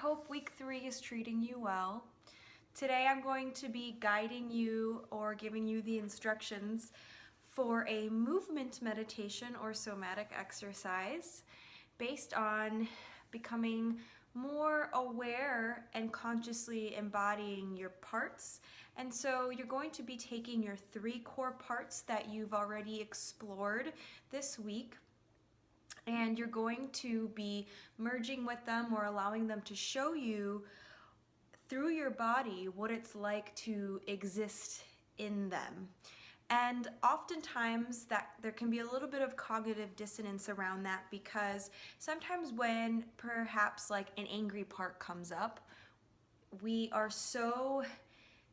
hope week 3 is treating you well. Today I'm going to be guiding you or giving you the instructions for a movement meditation or somatic exercise based on becoming more aware and consciously embodying your parts. And so you're going to be taking your 3 core parts that you've already explored this week, and you're going to be merging with them or allowing them to show you through your body what it's like to exist in them. And oftentimes that there can be a little bit of cognitive dissonance around that, because sometimes when perhaps like an angry part comes up, we are so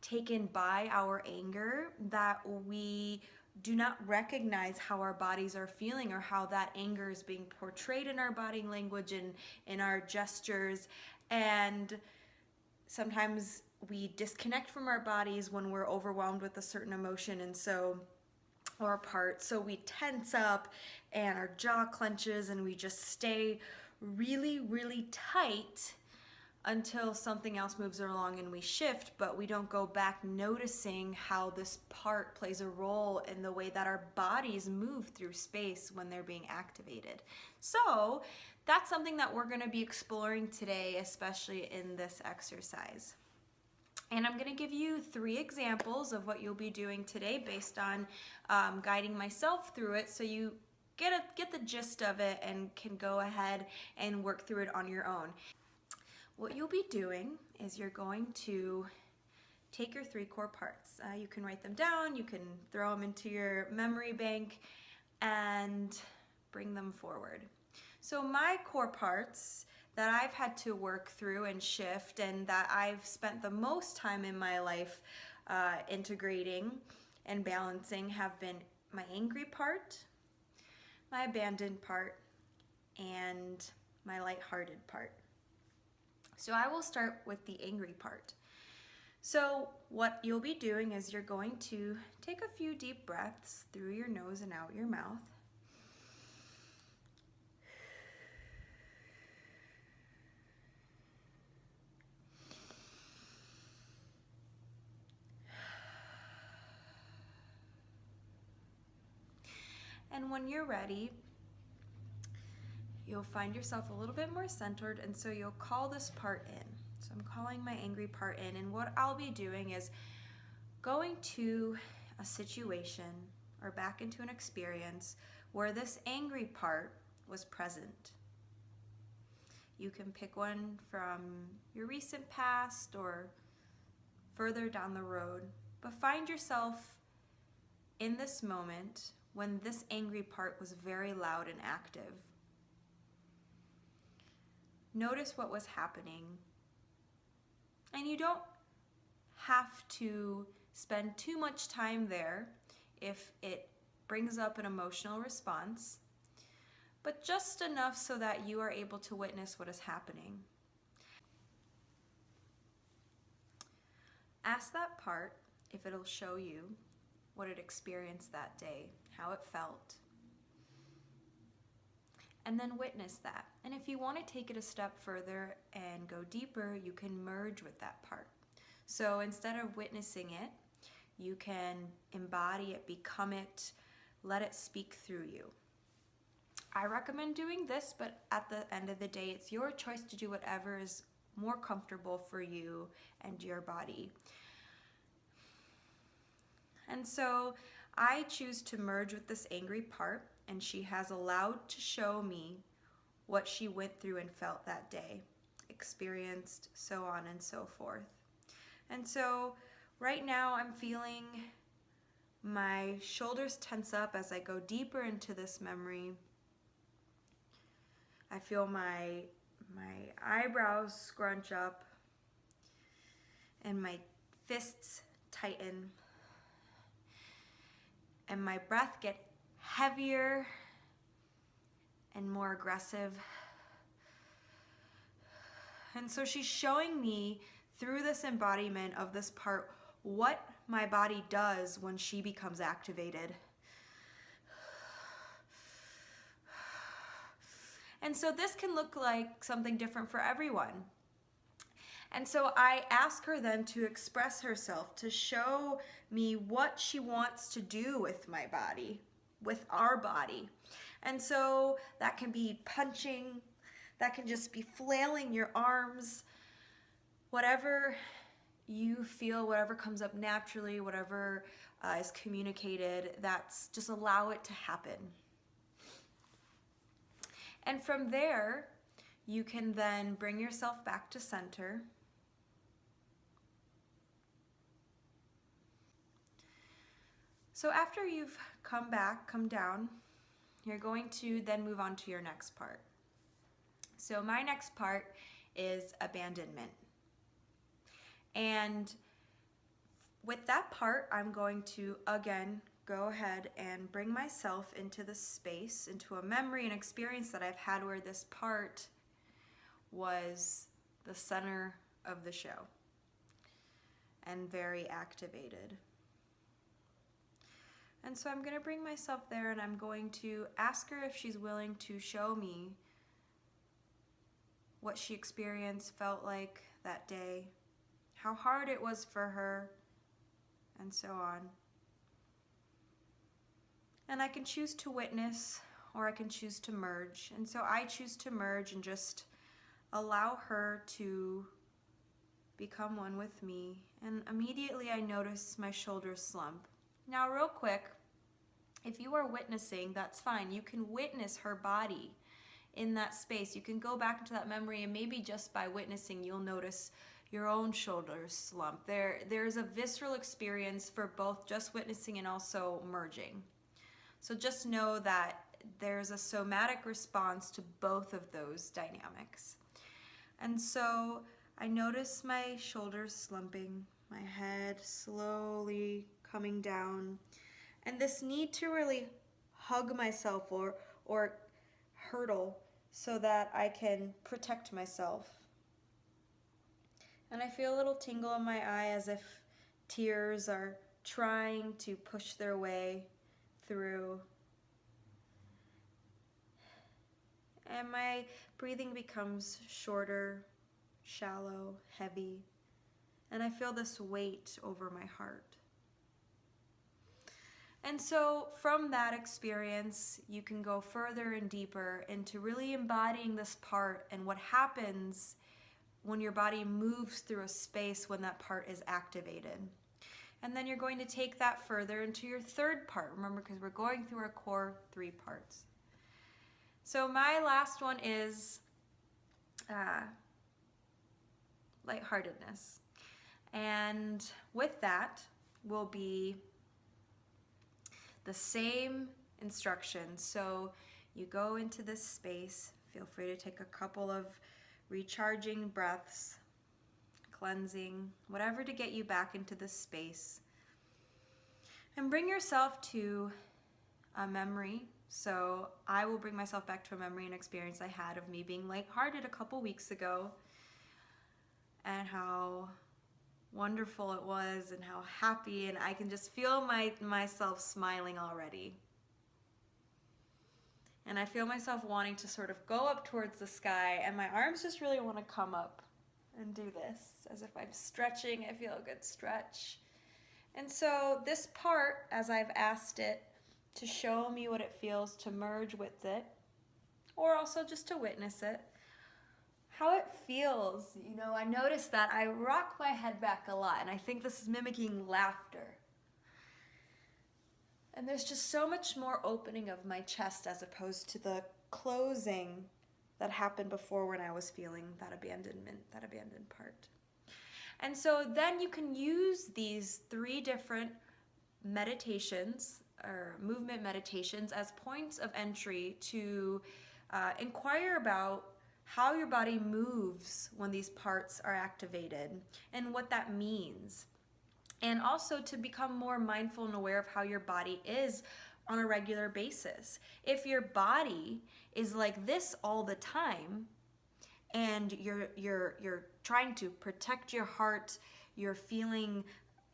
taken by our anger that we do not recognize how our bodies are feeling or how that anger is being portrayed in our body language and in our gestures. And sometimes we disconnect from our bodies when we're overwhelmed with a certain emotion, and so or part. So we tense up and our jaw clenches and we just stay really, really tight until something else moves along and we shift, but we don't go back noticing how this part plays a role in the way that our bodies move through space when they're being activated. So that's something that we're going to be exploring today, especially in this exercise. And I'm going to give you 3 examples of what you'll be doing today based on guiding myself through it, so you get the gist of it and can go ahead and work through it on your own. What you'll be doing is you're going to take your 3 core parts. You can write them down, you can throw them into your memory bank and bring them forward. So my core parts that I've had to work through and shift, and that I've spent the most time in my life integrating and balancing, have been my angry part, my abandoned part, and my lighthearted part. So I will start with the angry part. So what you'll be doing is you're going to take a few deep breaths through your nose and out your mouth. And when you're ready, you'll find yourself a little bit more centered, and so you'll call this part in. So I'm calling my angry part in, and what I'll be doing is going to a situation or back into an experience where this angry part was present. You can pick one from your recent past or further down the road, but find yourself in this moment when this angry part was very loud and active. Notice what was happening. And you don't have to spend too much time there if it brings up an emotional response, but just enough so that you are able to witness what is happening. Ask that part if it'll show you what it experienced that day, how it felt. And then witness that. And if you want to take it a step further and go deeper, you can merge with that part. So instead of witnessing it, you can embody it, become it, let it speak through you. I recommend doing this, but at the end of the day, it's your choice to do whatever is more comfortable for you and your body. And so I choose to merge with this angry part, and she has allowed to show me what she went through and felt that day, experienced, so on and so forth. And so right now I'm feeling my shoulders tense up as I go deeper into this memory. I feel my eyebrows scrunch up and my fists tighten and my breath get heavier and more aggressive. And so she's showing me through this embodiment of this part what my body does when she becomes activated. And so this can look like something different for everyone. And so I ask her then to express herself, to show me what she wants to do with my body, with our body. And so that can be punching, that can just be flailing your arms, whatever you feel, whatever comes up naturally, whatever is communicated, that's just allow it to happen. And from there, you can then bring yourself back to center. So after you've come down, you're going to then move on to your next part. So my next part is abandonment. And with that part, I'm going to, again, go ahead and bring myself into the space, into a memory and experience that I've had where this part was the center of the show and very activated. And so I'm going to bring myself there, and I'm going to ask her if she's willing to show me what she experienced, felt like that day, how hard it was for her, and so on. And I can choose to witness, or I can choose to merge. And so I choose to merge and just allow her to become one with me. And immediately I notice my shoulders slump. Now, real quick, if you are witnessing, that's fine. You can witness her body in that space. You can go back into that memory, and maybe just by witnessing, you'll notice your own shoulders slump. There's a visceral experience for both just witnessing and also merging. So just know that there's a somatic response to both of those dynamics. And so I notice my shoulders slumping, my head slowly coming down, and this need to really hug myself or hurdle so that I can protect myself. And I feel a little tingle in my eye as if tears are trying to push their way through. And my breathing becomes shorter, shallow, heavy, and I feel this weight over my heart. And so from that experience, you can go further and deeper into really embodying this part and what happens when your body moves through a space when that part is activated. And then you're going to take that further into your third part, remember, because we're going through our core 3 parts. So my last one is lightheartedness. And with that will be the same instructions. So you go into this space, feel free to take a couple of recharging breaths, cleansing, whatever to get you back into this space. And bring yourself to a memory. So I will bring myself back to a memory and experience I had of me being lighthearted a couple weeks ago, and how wonderful it was and how happy, and I can just feel myself smiling already. And I feel myself wanting to sort of go up towards the sky, and my arms just really want to come up and do this as if I'm stretching. I feel a good stretch. And so this part, as I've asked it to show me what it feels to merge with it, or also just to witness it, how it feels, I notice that I rock my head back a lot, and I think this is mimicking laughter. And there's just so much more opening of my chest as opposed to the closing that happened before when I was feeling that abandonment, that abandoned part. And so then you can use these 3 different meditations or movement meditations as points of entry to inquire about how your body moves when these parts are activated and what that means. And also to become more mindful and aware of how your body is on a regular basis. If your body is like this all the time and you're trying to protect your heart, you're feeling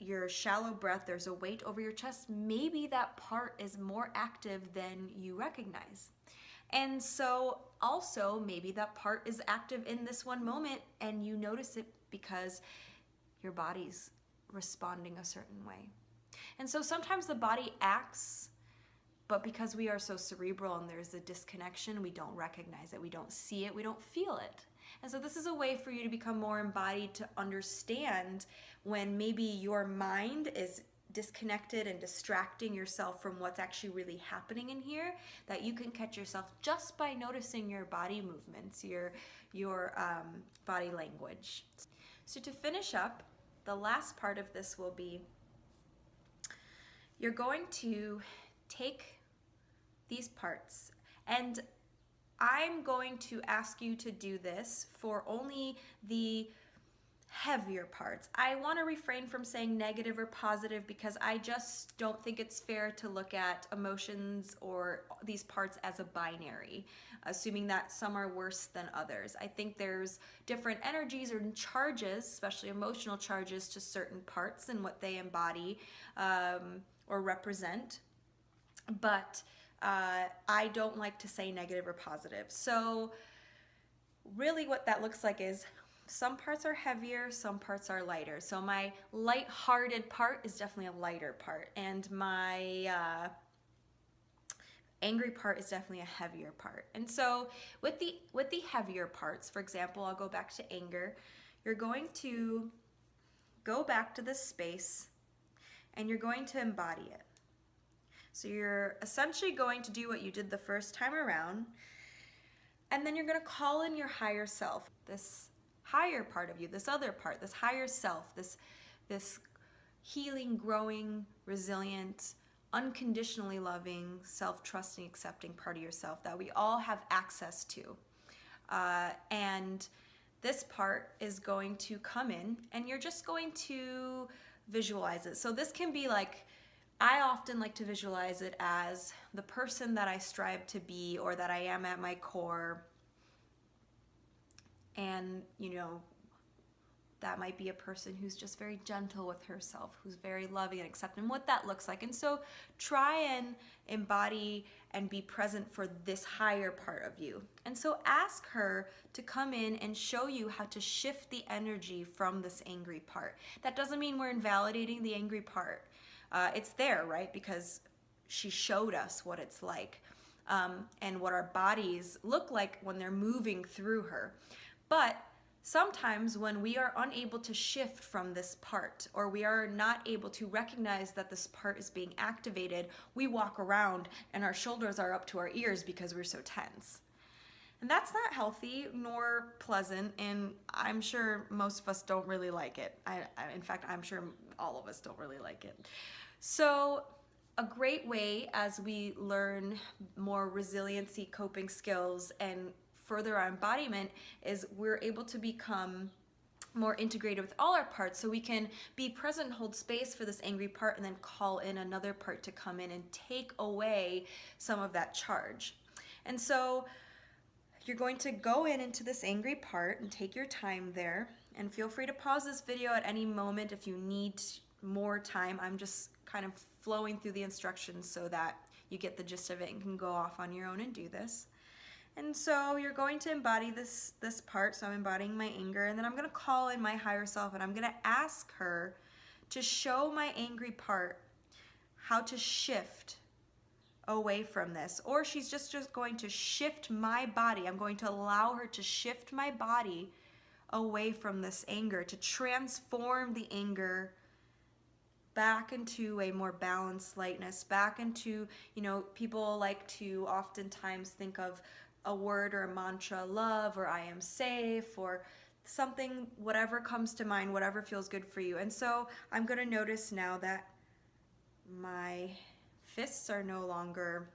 your shallow breath, there's a weight over your chest, maybe that part is more active than you recognize. And so also maybe that part is active in this one moment and you notice it because your body's responding a certain way. And so sometimes the body acts, but because we are so cerebral and there's a disconnection, we don't recognize it, we don't see it, we don't feel it. And so this is a way for you to become more embodied, to understand when maybe your mind is disconnected and distracting yourself from what's actually really happening in here, that you can catch yourself just by noticing your body movements, your body language. So to finish up, the last part of this will be you're going to take these parts, and I'm going to ask you to do this for only the heavier parts. I want to refrain from saying negative or positive because I just don't think it's fair to look at emotions or these parts as a binary, assuming that some are worse than others. I think there's different energies or charges, especially emotional charges, to certain parts and what they embody or represent. But I don't like to say negative or positive. So really what that looks like is some parts are heavier, some parts are lighter. So my light-hearted part is definitely a lighter part, and my angry part is definitely a heavier part. And so with the heavier parts, for example, I'll go back to anger. You're going to go back to this space and you're going to embody it. So you're essentially going to do what you did the first time around, and then you're going to call in your higher self, this higher part of you, this other part, this higher self, this healing, growing, resilient, unconditionally loving, self-trusting, accepting part of yourself that we all have access to. And this part is going to come in and you're just going to visualize it. So this can be like, I often like to visualize it as the person that I strive to be or that I am at my core. And, you know, that might be a person who's just very gentle with herself, who's very loving and accepting, what that looks like. And so try and embody and be present for this higher part of you. And so ask her to come in and show you how to shift the energy from this angry part. That doesn't mean we're invalidating the angry part. It's there, right? Because she showed us what it's like and what our bodies look like when they're moving through her. But sometimes when we are unable to shift from this part, or we are not able to recognize that this part is being activated, we walk around and our shoulders are up to our ears because we're so tense. And that's not healthy nor pleasant, and I'm sure most of us don't really like it. In fact, I'm sure all of us don't really like it. So a great way as we learn more resiliency, coping skills, and further our embodiment is we're able to become more integrated with all our parts, so we can be present, hold space for this angry part, and then call in another part to come in and take away some of that charge. And so you're going to go into this angry part and take your time there, and feel free to pause this video at any moment if you need more time. I'm just kind of flowing through the instructions so that you get the gist of it and can go off on your own and do this. And so you're going to embody this part. So I'm embodying my anger, and then I'm going to call in my higher self, and I'm going to ask her to show my angry part how to shift away from this. Or she's just going to shift my body. I'm going to allow her to shift my body away from this anger, to transform the anger back into a more balanced lightness, back into, you know, people like to oftentimes think of a word or a mantra, love, or I am safe, or something, whatever comes to mind, whatever feels good for you. And so I'm going to notice now that my fists are no longer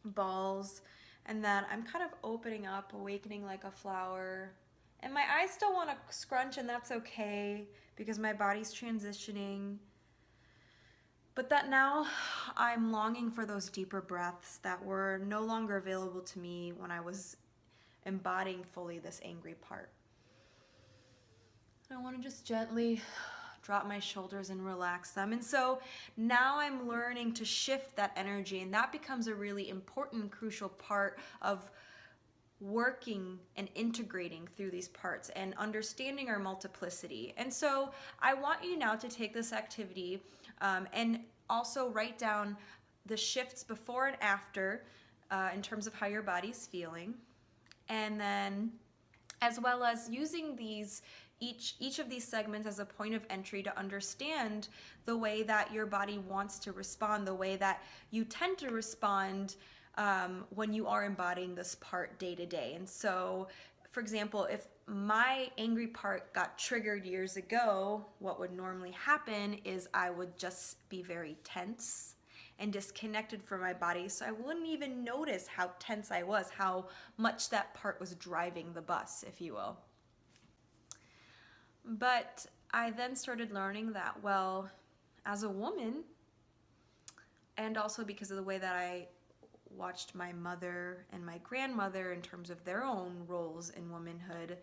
balls, and that I'm kind of opening up, awakening like a flower. And my eyes still want to scrunch, and that's okay because my body's transitioning. But that now I'm longing for those deeper breaths that were no longer available to me when I was embodying fully this angry part. And I want to just gently drop my shoulders and relax them. And so now I'm learning to shift that energy, and that becomes a really important, crucial part of working and integrating through these parts and understanding our multiplicity. And so I want you now to take this activity and also write down the shifts before and after in terms of how your body's feeling, and then as well as using these each of these segments as a point of entry to understand the way that your body wants to respond, the way that you tend to respond when you are embodying this part day to day. And so, for example, if my angry part got triggered years ago, what would normally happen is I would just be very tense and disconnected from my body. So I wouldn't even notice how tense I was, how much that part was driving the bus, if you will. But I then started learning that, well, as a woman, and also because of the way that I watched my mother and my grandmother in terms of their own roles in womanhood,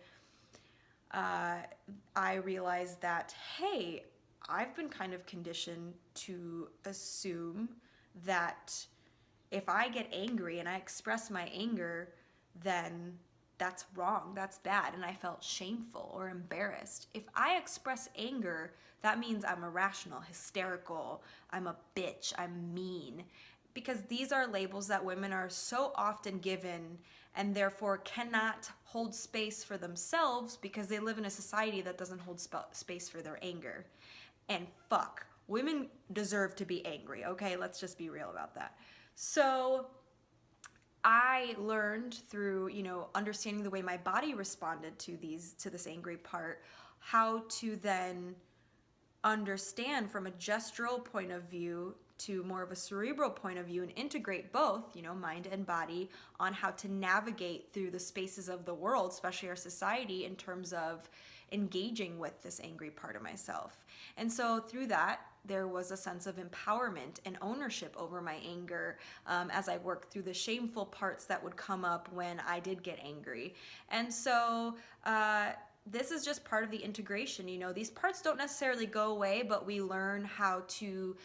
I realized that, hey, I've been kind of conditioned to assume that if I get angry and I express my anger, then that's wrong, that's bad, and I felt shameful or embarrassed. If I express anger, that means I'm irrational, hysterical, I'm a bitch, I'm mean. Because these are labels that women are so often given and therefore cannot hold space for themselves because they live in a society that doesn't hold space for their anger. And fuck, women deserve to be angry, okay? Let's just be real about that. So I learned through, understanding the way my body responded to this angry part, how to then understand from a gestural point of view to more of a cerebral point of view and integrate both, mind and body, on how to navigate through the spaces of the world, especially our society, in terms of engaging with this angry part of myself. And so through that, there was a sense of empowerment and ownership over my anger as I worked through the shameful parts that would come up when I did get angry. And so this is just part of the integration. These parts don't necessarily go away, but we learn how to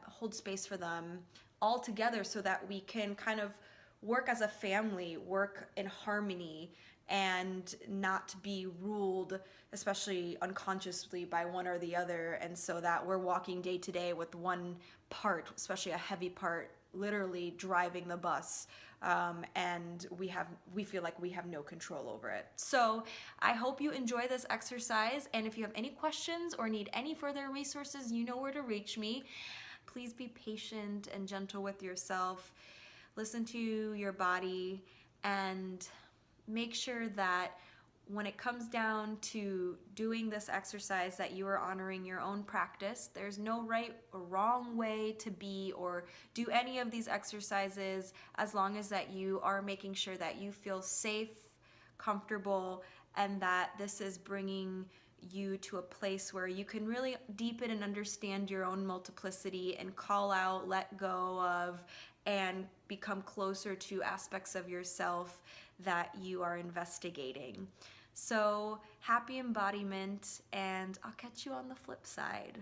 hold space for them all together so that we can kind of work as a family, work in harmony, and not be ruled, especially unconsciously, by one or the other. And so that we're walking day to day with one part, especially a heavy part, literally driving the bus. And we feel like we have no control over it. So I hope you enjoy this exercise. And if you have any questions or need any further resources, you know where to reach me. Please be patient and gentle with yourself. Listen to your body and make sure that when it comes down to doing this exercise that you are honoring your own practice. There's no right or wrong way to be or do any of these exercises, as long as that you are making sure that you feel safe, comfortable, and that this is bringing you to a place where you can really deepen and understand your own multiplicity and call out, let go of, and become closer to aspects of yourself that you are investigating. So happy embodiment, and I'll catch you on the flip side.